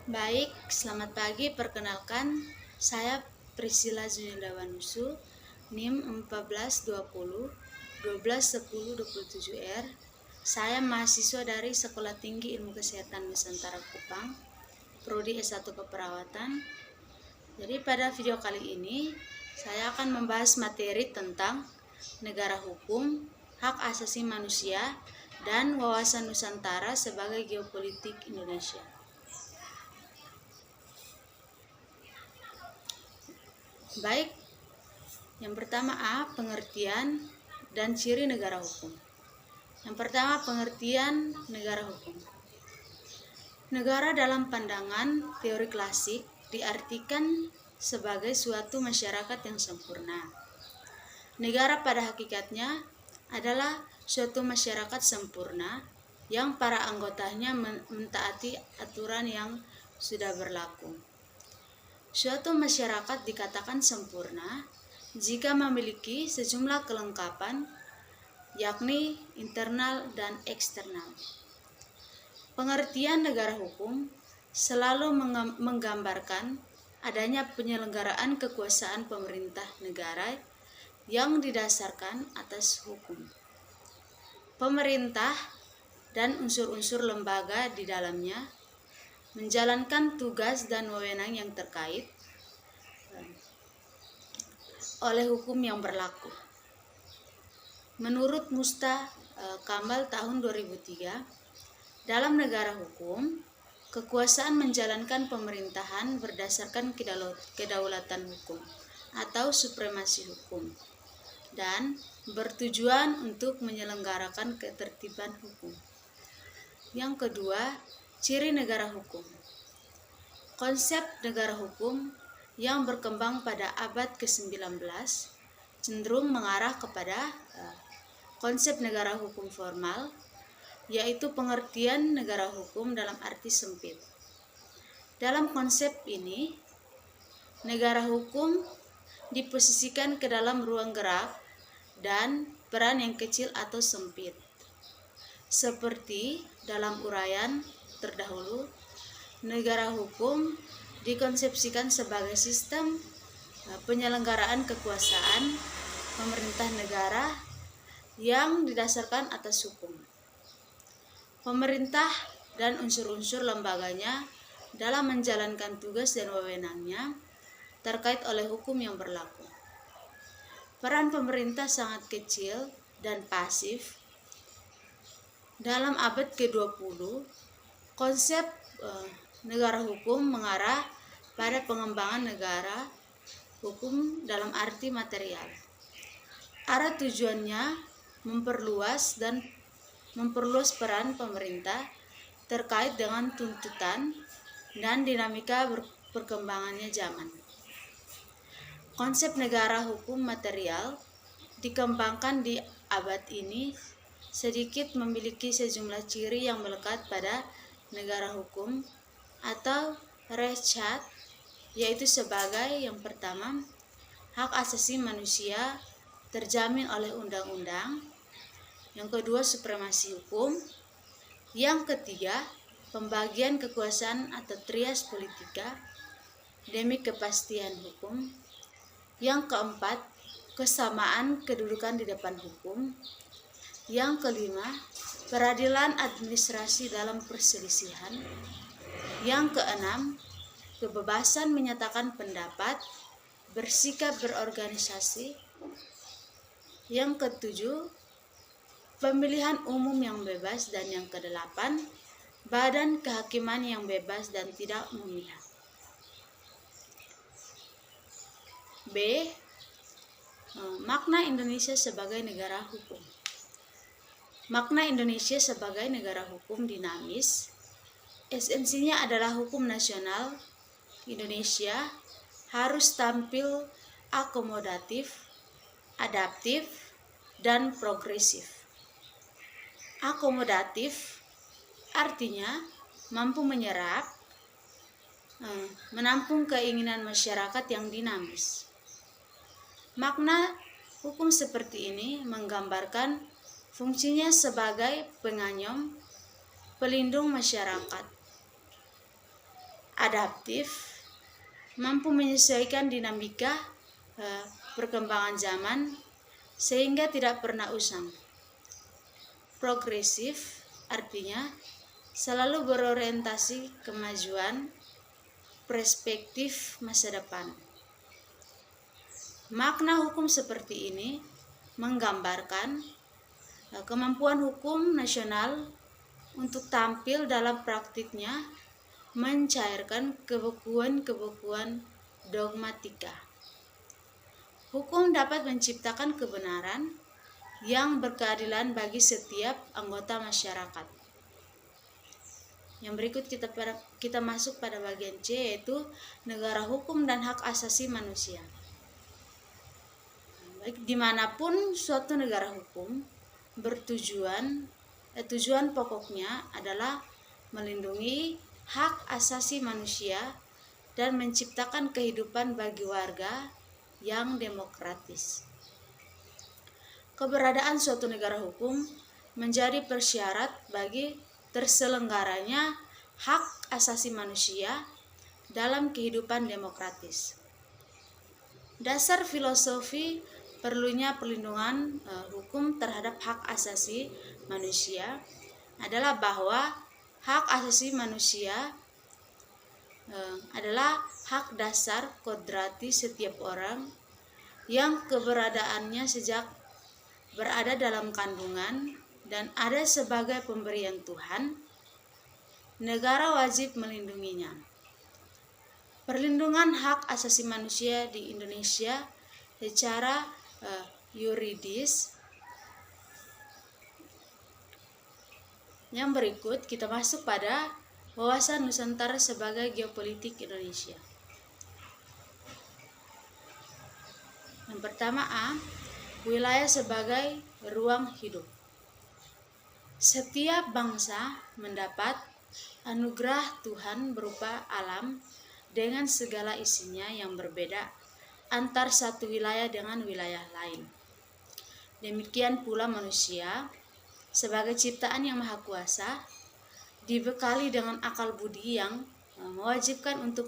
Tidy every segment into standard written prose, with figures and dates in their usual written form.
Baik, selamat pagi. Perkenalkan, saya Priscilla Zunidawanusu, NIM 1420 121027R. Saya mahasiswa dari Sekolah Tinggi Ilmu Kesehatan Nusantara Kupang, Prodi S1 Keperawatan. Jadi pada video kali ini, saya akan membahas materi tentang negara hukum, hak asasi manusia, dan wawasan Nusantara sebagai geopolitik Indonesia. Baik, yang pertama pengertian dan ciri negara hukum. Yang pertama, pengertian negara hukum. Negara dalam pandangan teori klasik diartikan sebagai suatu masyarakat yang sempurna. Negara pada hakikatnya adalah suatu masyarakat sempurna yang para anggotanya mentaati aturan yang sudah berlaku. Suatu masyarakat dikatakan sempurna jika memiliki sejumlah kelengkapan, yakni internal dan eksternal. Pengertian negara hukum selalu menggambarkan adanya penyelenggaraan kekuasaan pemerintah negara yang didasarkan atas hukum. Pemerintah dan unsur-unsur lembaga di dalamnya menjalankan tugas dan wewenang yang terkait oleh hukum yang berlaku. Menurut Musta Kamal tahun 2003, dalam negara hukum, kekuasaan menjalankan pemerintahan berdasarkan kedaulatan hukum atau supremasi hukum dan bertujuan untuk menyelenggarakan ketertiban hukum. Yang kedua, ciri negara hukum. Konsep negara hukum yang berkembang pada abad ke-19 cenderung mengarah kepada konsep negara hukum formal, yaitu pengertian negara hukum dalam arti sempit. Dalam konsep ini, negara hukum diposisikan ke dalam ruang gerak dan peran yang kecil atau sempit. Seperti dalam uraian terdahulu, negara hukum dikonsepsikan sebagai sistem penyelenggaraan kekuasaan pemerintah negara yang didasarkan atas hukum. Pemerintah dan unsur-unsur lembaganya dalam menjalankan tugas dan wewenangnya terkait oleh hukum yang berlaku. Peran pemerintah sangat kecil dan pasif. Dalam abad ke-20, konsep negara hukum mengarah pada pengembangan negara hukum dalam arti material. Arah tujuannya memperluas peran pemerintah terkait dengan tuntutan dan dinamika perkembangannya zaman. Konsep negara hukum material dikembangkan di abad ini sedikit memiliki sejumlah ciri yang melekat pada negara hukum atau Rechtsstaat, yaitu sebagai yang pertama, hak asasi manusia terjamin oleh undang-undang. Yang kedua, supremasi hukum. Yang ketiga, pembagian kekuasaan atau trias politika demi kepastian hukum. Yang keempat, kesamaan kedudukan di depan hukum. Yang kelima, peradilan administrasi dalam perselisihan. Yang keenam, kebebasan menyatakan pendapat, bersikap berorganisasi. Yang ketujuh, pemilihan umum yang bebas. Dan yang kedelapan, badan kehakiman yang bebas dan tidak memihak. B. Makna Indonesia sebagai negara hukum. Makna Indonesia sebagai negara hukum dinamis. Esensinya adalah hukum nasional Indonesia harus tampil akomodatif, adaptif, dan progresif. Akomodatif artinya mampu menampung keinginan masyarakat yang dinamis. Makna hukum seperti ini menggambarkan fungsinya sebagai penganyom, pelindung masyarakat. adaptif, mampu menyesuaikan dinamika perkembangan zaman sehingga tidak pernah usang. Progresif artinya selalu berorientasi kemajuan, perspektif masa depan. Makna hukum seperti ini menggambarkan kemampuan hukum nasional untuk tampil dalam praktiknya mencairkan kebekuan-kebekuan dogmatika. Hukum dapat menciptakan kebenaran yang berkeadilan bagi setiap anggota masyarakat. Yang berikut kita masuk pada bagian C, yaitu negara hukum dan hak asasi manusia. Baik, dimanapun suatu negara hukum tujuan pokoknya adalah melindungi hak asasi manusia dan menciptakan kehidupan bagi warga yang demokratis. Keberadaan suatu negara hukum menjadi persyarat bagi terselenggaranya hak asasi manusia dalam kehidupan demokratis. Dasar filosofi perlunya perlindungan hukum terhadap hak asasi manusia adalah bahwa hak asasi manusia adalah hak dasar kodrati setiap orang yang keberadaannya sejak berada dalam kandungan dan ada sebagai pemberian Tuhan. Negara wajib melindunginya. Perlindungan hak asasi manusia di Indonesia secara yuridis. Yang berikut kita masuk pada wawasan Nusantara sebagai geopolitik Indonesia. Yang pertama A, wilayah sebagai ruang hidup. Setiap bangsa mendapat anugerah Tuhan berupa alam dengan segala isinya yang berbeda antar satu wilayah dengan wilayah lain. Demikian pula manusia sebagai ciptaan yang maha kuasa dibekali dengan akal budi yang mewajibkan untuk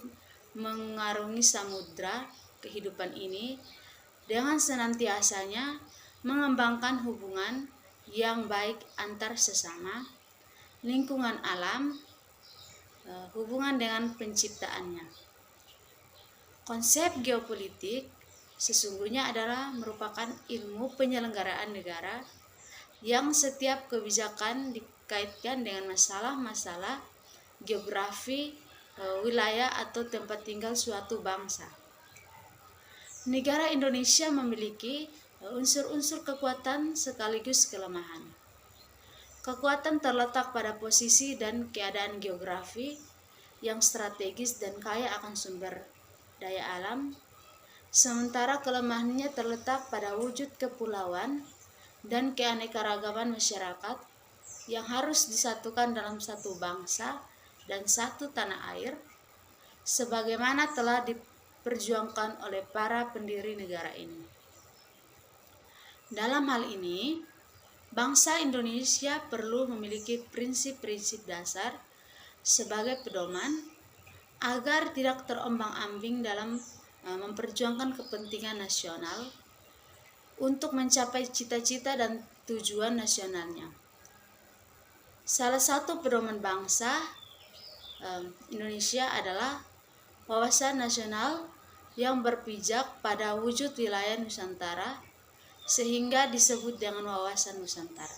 mengarungi samudra kehidupan ini dengan senantiasanya mengembangkan hubungan yang baik antar sesama, lingkungan alam, hubungan dengan penciptaannya. Konsep geopolitik sesungguhnya adalah merupakan ilmu penyelenggaraan negara yang setiap kebijakan dikaitkan dengan masalah-masalah geografi, wilayah atau tempat tinggal suatu bangsa. Negara Indonesia memiliki unsur-unsur kekuatan sekaligus kelemahan. Kekuatan terletak pada posisi dan keadaan geografi yang strategis dan kaya akan sumber daya alam, sementara kelemahannya terletak pada wujud kepulauan dan keanekaragaman masyarakat yang harus disatukan dalam satu bangsa dan satu tanah air, sebagaimana telah diperjuangkan oleh para pendiri negara ini. Dalam hal ini, bangsa Indonesia perlu memiliki prinsip-prinsip dasar sebagai pedoman agar tidak terombang-ambing dalam memperjuangkan kepentingan nasional untuk mencapai cita-cita dan tujuan nasionalnya. Salah satu pedoman bangsa Indonesia adalah wawasan nasional yang berpijak pada wujud wilayah Nusantara sehingga disebut dengan wawasan Nusantara.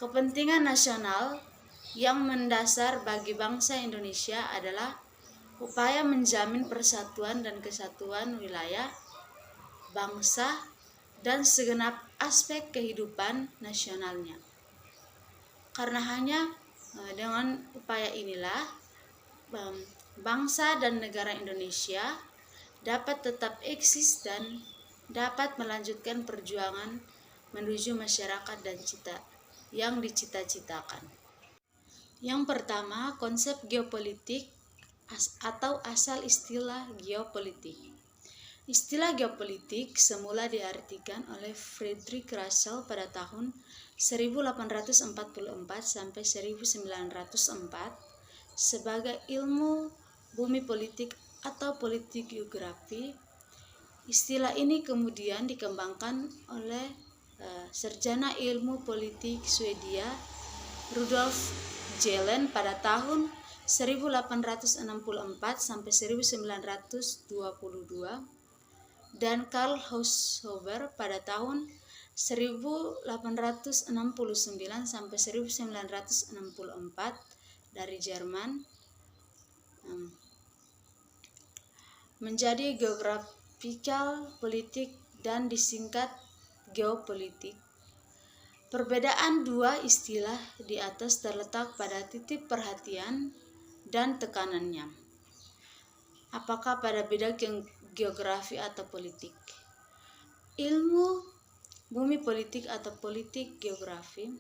Kepentingan nasional yang mendasar bagi bangsa Indonesia adalah upaya menjamin persatuan dan kesatuan wilayah, bangsa, dan segenap aspek kehidupan nasionalnya. Karena hanya dengan upaya inilah bangsa dan negara Indonesia dapat tetap eksis dan dapat melanjutkan perjuangan menuju masyarakat dan cita yang dicita-citakan. Yang pertama, konsep geopolitik atau asal istilah geopolitik. Istilah geopolitik semula diartikan oleh Frederick Russell pada tahun 1844 sampai 1904 sebagai ilmu bumi politik atau politik geografi. Istilah ini kemudian dikembangkan oleh sarjana ilmu politik Swedia Rudolf Jelen pada tahun 1864 sampai 1922 dan Karl Haushofer pada tahun 1869 sampai 1964 dari Jerman, menjadi geographical politik dan disingkat geopolitik. Perbedaan dua istilah di atas terletak pada titik perhatian dan tekanannya. Apakah pada bidang geografi atau politik? Ilmu bumi politik atau politik geografi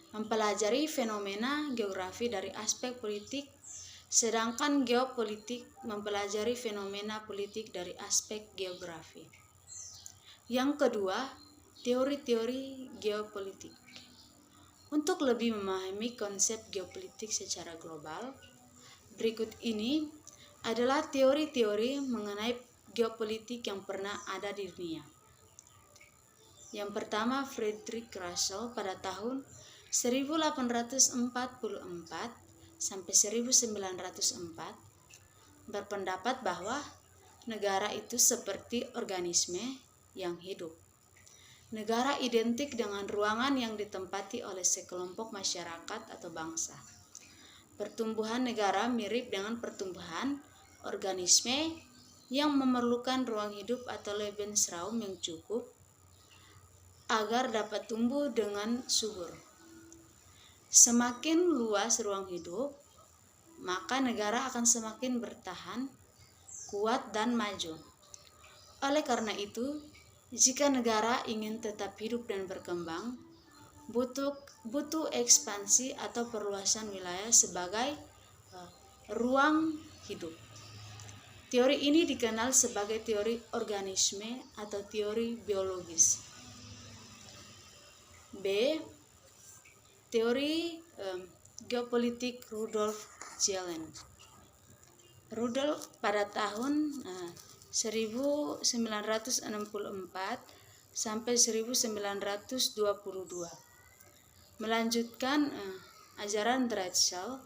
mempelajari fenomena geografi dari aspek politik, sedangkan geopolitik mempelajari fenomena politik dari aspek geografi. Yang kedua, teori-teori geopolitik. Untuk lebih memahami konsep geopolitik secara global, berikut ini adalah teori-teori mengenai geopolitik yang pernah ada di dunia. Yang pertama, Frederick Russell pada tahun 1844 sampai 1904 berpendapat bahwa negara itu seperti organisme yang hidup. Negara identik dengan ruangan yang ditempati oleh sekelompok masyarakat atau bangsa. Pertumbuhan negara mirip dengan pertumbuhan organisme yang memerlukan ruang hidup atau Lebensraum yang cukup agar dapat tumbuh dengan subur. Semakin luas ruang hidup, maka negara akan semakin bertahan, kuat, dan maju. Oleh karena itu, jika negara ingin tetap hidup dan berkembang, butuh ekspansi atau perluasan wilayah sebagai ruang hidup. Teori ini dikenal sebagai teori organisme atau teori biologis. B. Teori geopolitik Rudolf Jelen. Rudolf pada tahun 1964 sampai 1922 melanjutkan ajaran Ratzel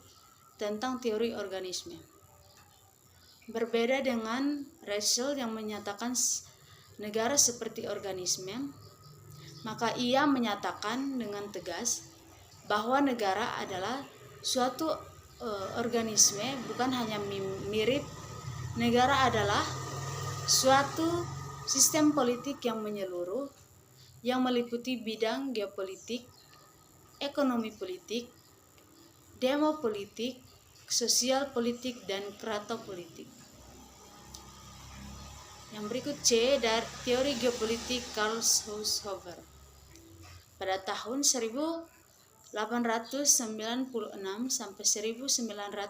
tentang teori organisme. Berbeda dengan Ratzel yang menyatakan negara seperti organisme, maka ia menyatakan dengan tegas bahwa negara adalah suatu organisme, bukan hanya mirip. Negara adalah suatu sistem politik yang menyeluruh, yang meliputi bidang geopolitik, ekonomi politik, demopolitik, sosial politik, dan kratopolitik. Yang berikut C dari teori geopolitik Karl Haushofer. Pada tahun 1896 sampai 1946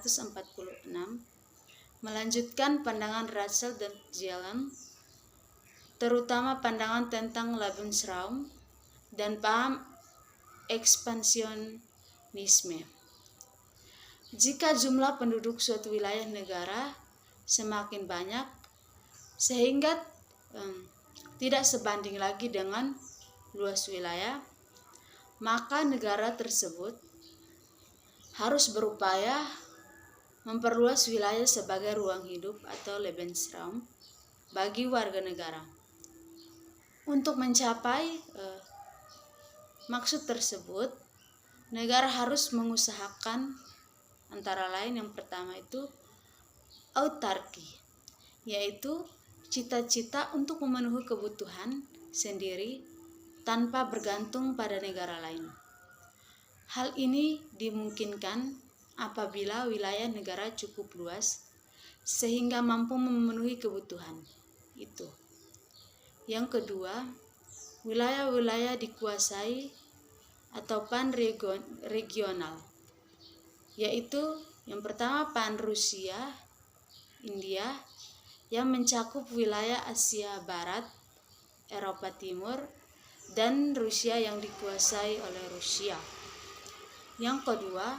melanjutkan pandangan Ratzel dan Jelen, terutama pandangan tentang Lebensraum dan paham ekspansionisme. Jika jumlah penduduk suatu wilayah negara semakin banyak sehingga tidak sebanding lagi dengan luas wilayah, maka negara tersebut harus berupaya memperluas wilayah sebagai ruang hidup atau Lebensraum bagi warga negara. Untuk mencapai maksud tersebut, negara harus mengusahakan antara lain yang pertama itu autarki, yaitu cita-cita untuk memenuhi kebutuhan sendiri tanpa bergantung pada negara lain. Hal ini dimungkinkan apabila wilayah negara cukup luas sehingga mampu memenuhi kebutuhan itu. Yang kedua, wilayah-wilayah dikuasai atau pan-regional, yaitu yang pertama pan-Rusia, India, yang mencakup wilayah Asia Barat, Eropa Timur, dan Rusia yang dikuasai oleh Rusia. Yang kedua,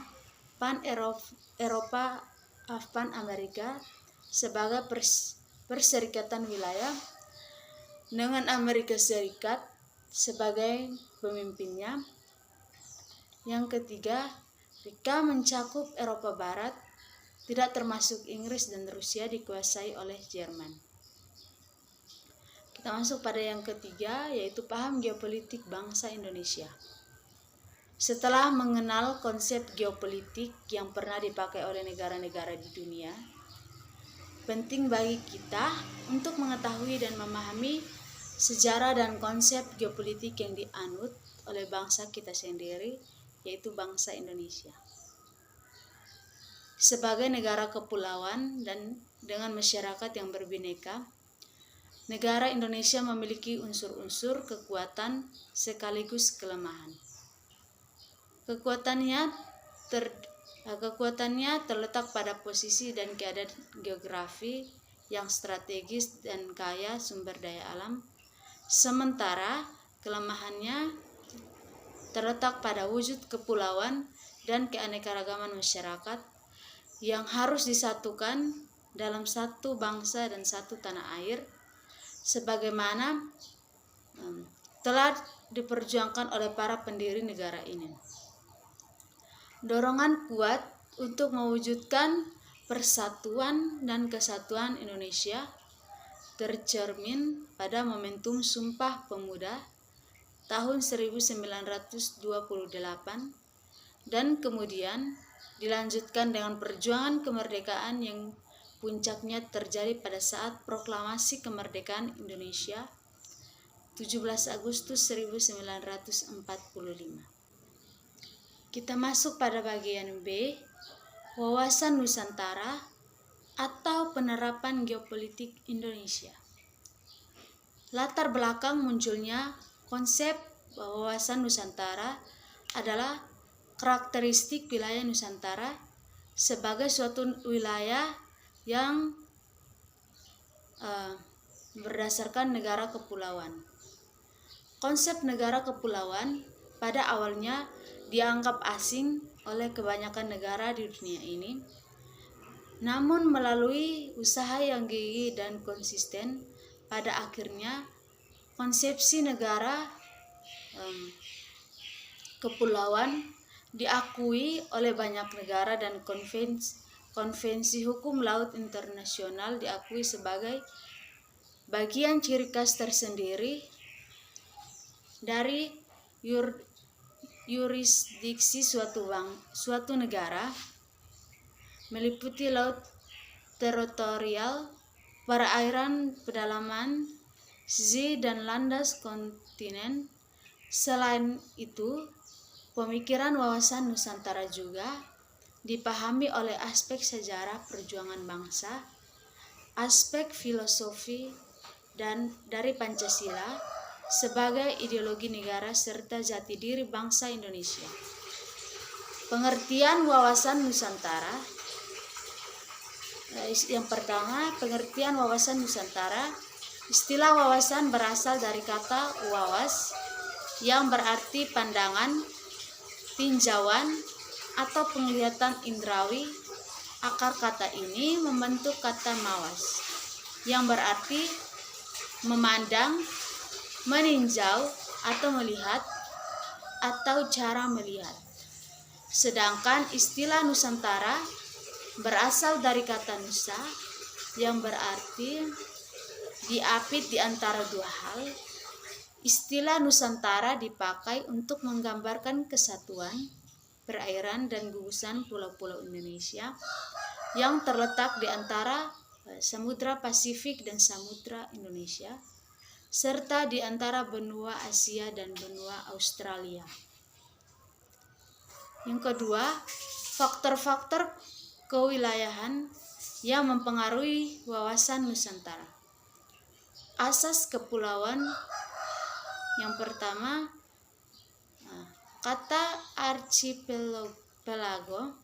Pan-Eropa Pan-Amerika sebagai perserikatan wilayah dengan Amerika Serikat sebagai pemimpinnya. Yang ketiga, Rika mencakup Eropa Barat, tidak termasuk Inggris dan Rusia dikuasai oleh Jerman. Kita masuk pada yang ketiga, yaitu paham geopolitik bangsa Indonesia. Setelah mengenal konsep geopolitik yang pernah dipakai oleh negara-negara di dunia, penting bagi kita untuk mengetahui dan memahami sejarah dan konsep geopolitik yang dianut oleh bangsa kita sendiri, yaitu bangsa Indonesia. Sebagai negara kepulauan dan dengan masyarakat yang berbineka, negara Indonesia memiliki unsur-unsur kekuatan sekaligus kelemahan. Kekuatannya terletak pada posisi dan keadaan geografi yang strategis dan kaya sumber daya alam, sementara kelemahannya terletak pada wujud kepulauan dan keanekaragaman masyarakat yang harus disatukan dalam satu bangsa dan satu tanah air, sebagaimana telah diperjuangkan oleh para pendiri negara ini. Dorongan kuat untuk mewujudkan persatuan dan kesatuan Indonesia tercermin pada momentum Sumpah Pemuda tahun 1928 dan kemudian dilanjutkan dengan perjuangan kemerdekaan yang puncaknya terjadi pada saat proklamasi kemerdekaan Indonesia 17 Agustus 1945. Kita masuk pada bagian B, wawasan Nusantara atau penerapan geopolitik Indonesia. Latar belakang munculnya konsep wawasan Nusantara adalah karakteristik wilayah Nusantara sebagai suatu wilayah yang berdasarkan negara kepulauan. Konsep negara kepulauan pada awalnya dianggap asing oleh kebanyakan negara di dunia ini, namun melalui usaha yang gigih dan konsisten, pada akhirnya konsepsi negara kepulauan diakui oleh banyak negara dan konvensi hukum laut internasional diakui sebagai bagian ciri khas tersendiri dari yurisdiksi suatu negara, meliputi laut teritorial, perairan pedalaman, sea dan landas kontinen. Selain itu, pemikiran wawasan Nusantara juga dipahami oleh aspek sejarah perjuangan bangsa, aspek filosofi dan dari Pancasila sebagai ideologi negara serta jati diri bangsa Indonesia. Pengertian wawasan Nusantara. Yang pertama, pengertian wawasan Nusantara. Istilah wawasan berasal dari kata wawas yang berarti pandangan, tinjauan, atau penglihatan indrawi. Akar kata ini membentuk kata mawas yang berarti memandang, meninjau, atau melihat, atau cara melihat. Sedangkan istilah Nusantara berasal dari kata nusa yang berarti diapit di antara dua hal. Istilah Nusantara dipakai untuk menggambarkan kesatuan perairan dan gugusan pulau-pulau Indonesia yang terletak di antara Samudra Pasifik dan Samudra Indonesia, serta di antara benua Asia dan benua Australia. Yang kedua, faktor-faktor kewilayahan yang mempengaruhi wawasan Nusantara. Asas kepulauan. Yang pertama, kata archipelago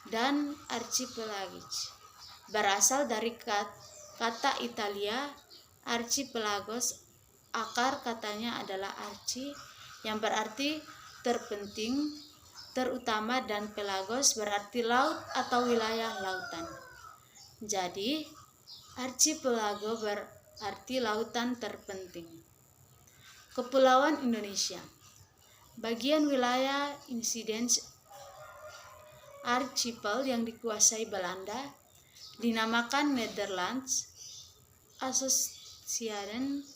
dan archipelagis berasal dari kata Italia archipelagos. Akar katanya adalah archi yang berarti terpenting, terutama, dan pelagos berarti laut atau wilayah lautan. Jadi, archipelago berarti lautan terpenting. Kepulauan Indonesia. Bagian wilayah insiden archipel yang dikuasai Belanda dinamakan Netherlands Association.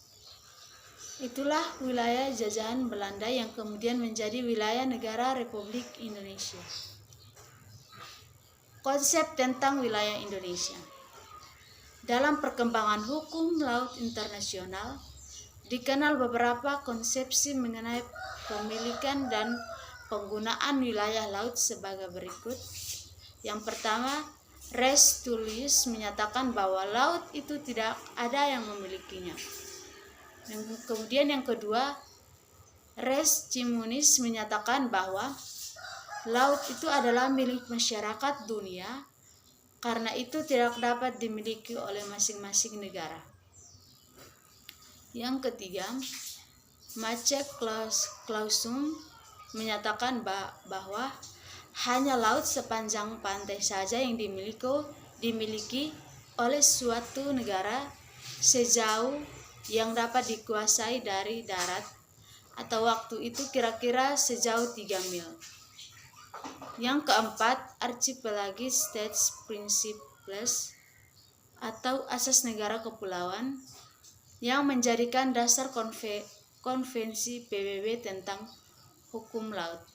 Itulah wilayah jajahan Belanda yang kemudian menjadi wilayah negara Republik Indonesia. Konsep tentang wilayah Indonesia. Dalam perkembangan hukum laut internasional, dikenal beberapa konsepsi mengenai pemilikan dan penggunaan wilayah laut sebagai berikut. Yang pertama, res tulis menyatakan bahwa laut itu tidak ada yang memilikinya. Kemudian yang kedua, res communis menyatakan bahwa laut itu adalah milik masyarakat dunia, karena itu tidak dapat dimiliki oleh masing-masing negara. Yang ketiga, Mace Clausum menyatakan bahwa hanya laut sepanjang pantai saja yang dimiliki oleh suatu negara sejauh yang dapat dikuasai dari darat, atau waktu itu kira-kira sejauh 3 mil. Yang keempat, Archipelagic States Principles atau asas negara kepulauan yang menjadikan dasar konvensi PBB tentang hukum laut.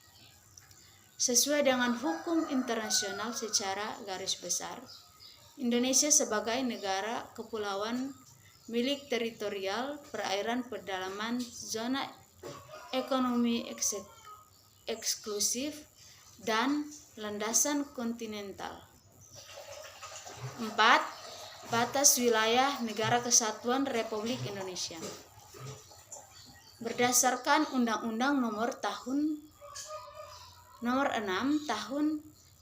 Sesuai dengan hukum internasional secara garis besar, Indonesia sebagai negara kepulauan milik teritorial, perairan pedalaman, zona ekonomi eksklusif, dan landasan kontinental. 4. Batas wilayah Negara Kesatuan Republik Indonesia. Berdasarkan Undang-Undang Nomor 6 Tahun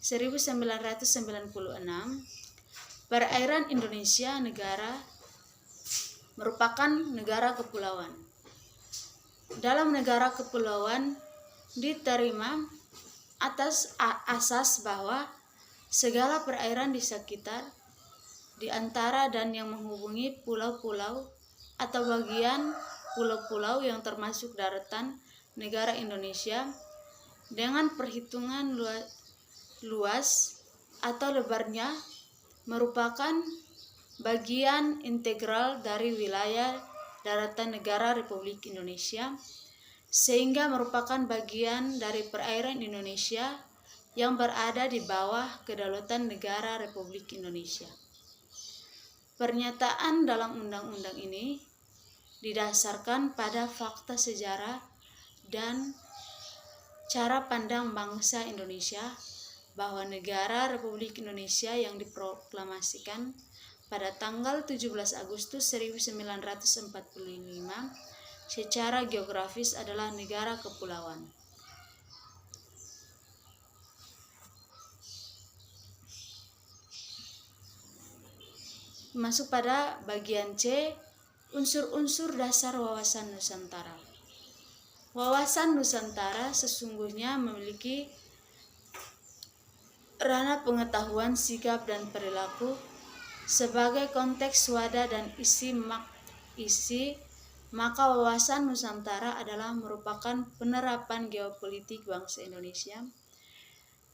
1996, perairan Indonesia merupakan negara kepulauan. Dalam negara kepulauan diterima atas asas bahwa segala perairan di sekitar, di antara, dan yang menghubungi pulau-pulau atau bagian pulau-pulau yang termasuk daratan negara Indonesia dengan perhitungan luas atau lebarnya merupakan bagian integral dari wilayah daratan negara Republik Indonesia, sehingga merupakan bagian dari perairan Indonesia yang berada di bawah kedaulatan negara Republik Indonesia. Pernyataan dalam undang-undang ini didasarkan pada fakta sejarah dan cara pandang bangsa Indonesia bahwa negara Republik Indonesia yang diproklamasikan pada tanggal 17 Agustus 1945 secara geografis adalah negara kepulauan. Masuk pada bagian C, unsur-unsur dasar wawasan Nusantara. Wawasan Nusantara sesungguhnya memiliki ranah pengetahuan sikap dan perilaku sebagai konteks wadah dan isi, maka wawasan Nusantara adalah merupakan penerapan geopolitik bangsa Indonesia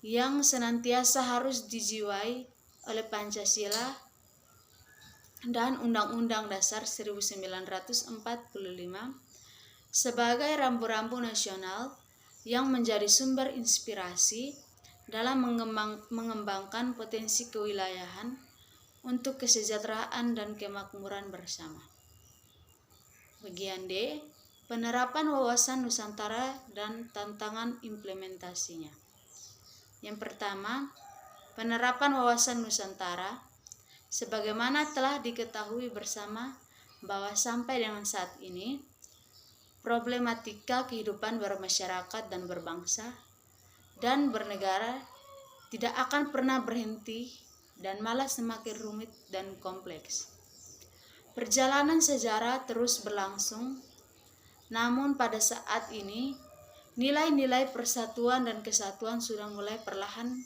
yang senantiasa harus dijiwai oleh Pancasila dan Undang-Undang Dasar 1945 sebagai rambu-rambu nasional yang menjadi sumber inspirasi dalam mengembangkan potensi kewilayahan untuk kesejahteraan dan kemakmuran bersama. Bagian D, penerapan wawasan Nusantara dan tantangan implementasinya. Yang pertama, penerapan wawasan Nusantara. Sebagaimana telah diketahui bersama bahwa sampai dengan saat ini, problematika kehidupan bermasyarakat dan berbangsa dan bernegara tidak akan pernah berhenti dan malah semakin rumit dan kompleks. Perjalanan sejarah terus berlangsung, namun pada saat ini nilai-nilai persatuan dan kesatuan sudah mulai perlahan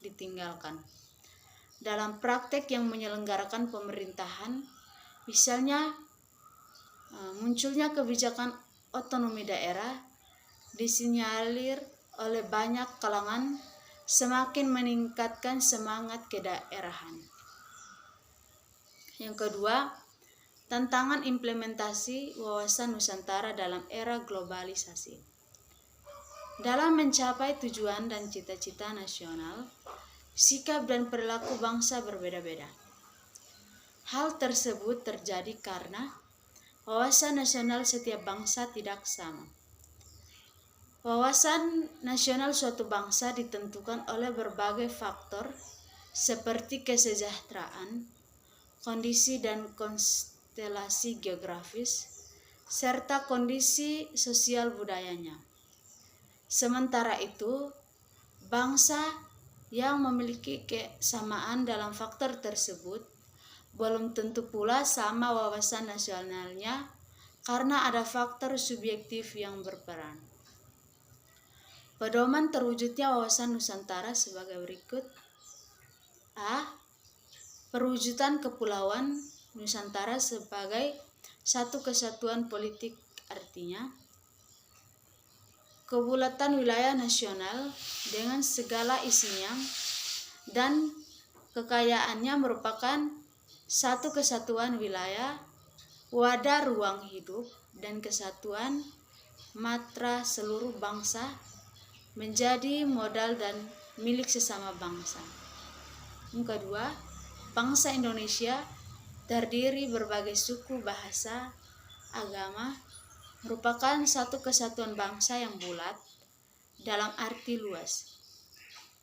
ditinggalkan. Dalam praktek yang menyelenggarakan pemerintahan, misalnya munculnya kebijakan otonomi daerah disinyalir oleh banyak kalangan semakin meningkatkan semangat kedaerahan. Yang kedua, tantangan implementasi wawasan Nusantara dalam era globalisasi. Dalam mencapai tujuan dan cita-cita nasional, sikap dan perilaku bangsa berbeda-beda. Hal tersebut terjadi karena wawasan nasional setiap bangsa tidak sama. Wawasan nasional suatu bangsa ditentukan oleh berbagai faktor seperti kesejahteraan, kondisi dan konstelasi geografis, serta kondisi sosial budayanya. Sementara itu, bangsa yang memiliki kesamaan dalam faktor tersebut belum tentu pula sama wawasan nasionalnya karena ada faktor subjektif yang berperan. Pedoman terwujudnya wawasan Nusantara sebagai berikut. A. Perwujudan kepulauan Nusantara sebagai satu kesatuan politik, artinya kebulatan wilayah nasional dengan segala isinya dan kekayaannya merupakan satu kesatuan wilayah, wadah ruang hidup, dan kesatuan matra seluruh bangsa menjadi modal dan milik sesama bangsa. Yang kedua, bangsa Indonesia terdiri berbagai suku, bahasa, agama, merupakan satu kesatuan bangsa yang bulat dalam arti luas.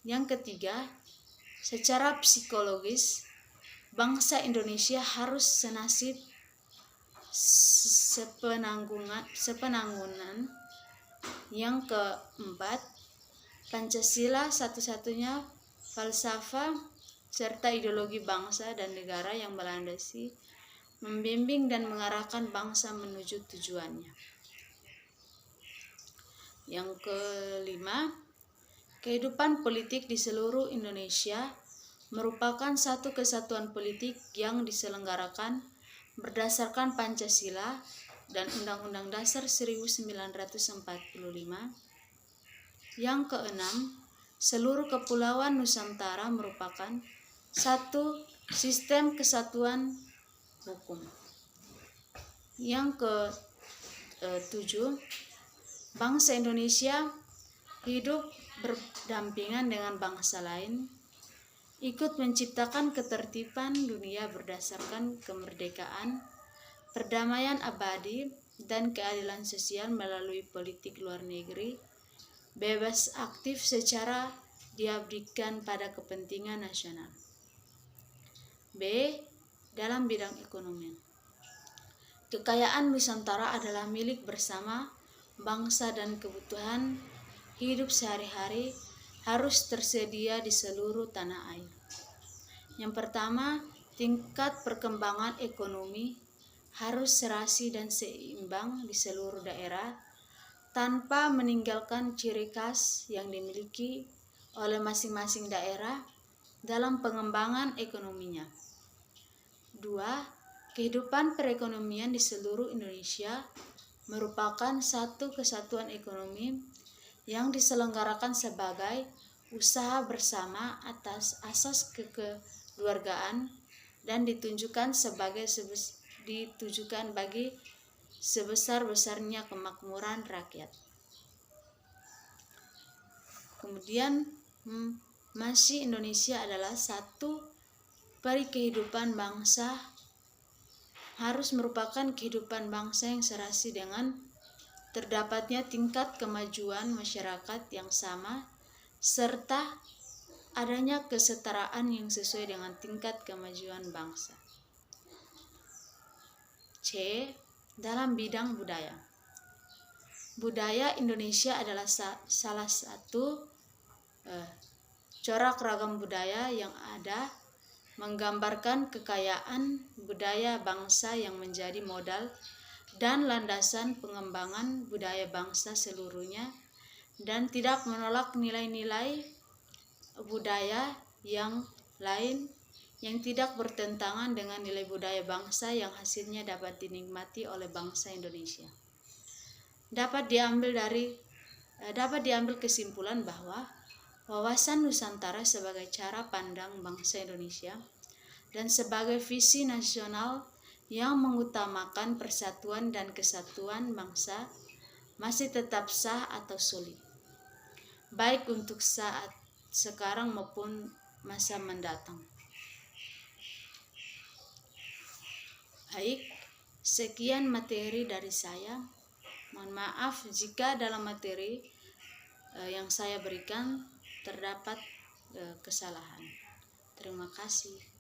Yang ketiga, secara psikologis, bangsa Indonesia harus senasib sepenanggungan. Yang keempat, Pancasila satu-satunya falsafah serta ideologi bangsa dan negara yang melandasi, membimbing dan mengarahkan bangsa menuju tujuannya. Yang kelima, kehidupan politik di seluruh Indonesia merupakan satu kesatuan politik yang diselenggarakan berdasarkan Pancasila dan Undang-Undang Dasar 1945. Yang keenam, seluruh kepulauan Nusantara merupakan satu sistem kesatuan hukum. Yang ketujuh, bangsa Indonesia hidup berdampingan dengan bangsa lain, ikut menciptakan ketertiban dunia berdasarkan kemerdekaan, perdamaian abadi, dan keadilan sosial melalui politik luar negeri, bebas aktif secara diabdikan pada kepentingan nasional. B. Dalam bidang ekonomi, kekayaan Nusantara adalah milik bersama bangsa dan kebutuhan hidup sehari-hari harus tersedia di seluruh tanah air. Yang pertama, tingkat perkembangan ekonomi harus serasi dan seimbang di seluruh daerah tanpa meninggalkan ciri khas yang dimiliki oleh masing-masing daerah dalam pengembangan ekonominya. 2. Kehidupan perekonomian di seluruh Indonesia merupakan satu kesatuan ekonomi yang diselenggarakan sebagai usaha bersama atas asas kekeluargaan dan ditujukan bagi sebesar-besarnya kemakmuran rakyat. Kemudian masih Indonesia adalah satu peri kehidupan bangsa, harus merupakan kehidupan bangsa yang serasi dengan terdapatnya tingkat kemajuan masyarakat yang sama serta adanya kesetaraan yang sesuai dengan tingkat kemajuan bangsa. C. Dalam bidang budaya, budaya Indonesia adalah salah satu corak ragam budaya yang ada, menggambarkan kekayaan budaya bangsa yang menjadi modal dan landasan pengembangan budaya bangsa seluruhnya dan tidak menolak nilai-nilai budaya yang lain yang tidak bertentangan dengan nilai budaya bangsa yang hasilnya dapat dinikmati oleh bangsa Indonesia. Dapat diambil kesimpulan bahwa wawasan Nusantara sebagai cara pandang bangsa Indonesia dan sebagai visi nasional yang mengutamakan persatuan dan kesatuan bangsa masih tetap sah atau sulit, baik untuk saat sekarang maupun masa mendatang. Baik, sekian materi dari saya. Mohon maaf jika dalam materi yang saya berikan terdapat kesalahan. Terima kasih.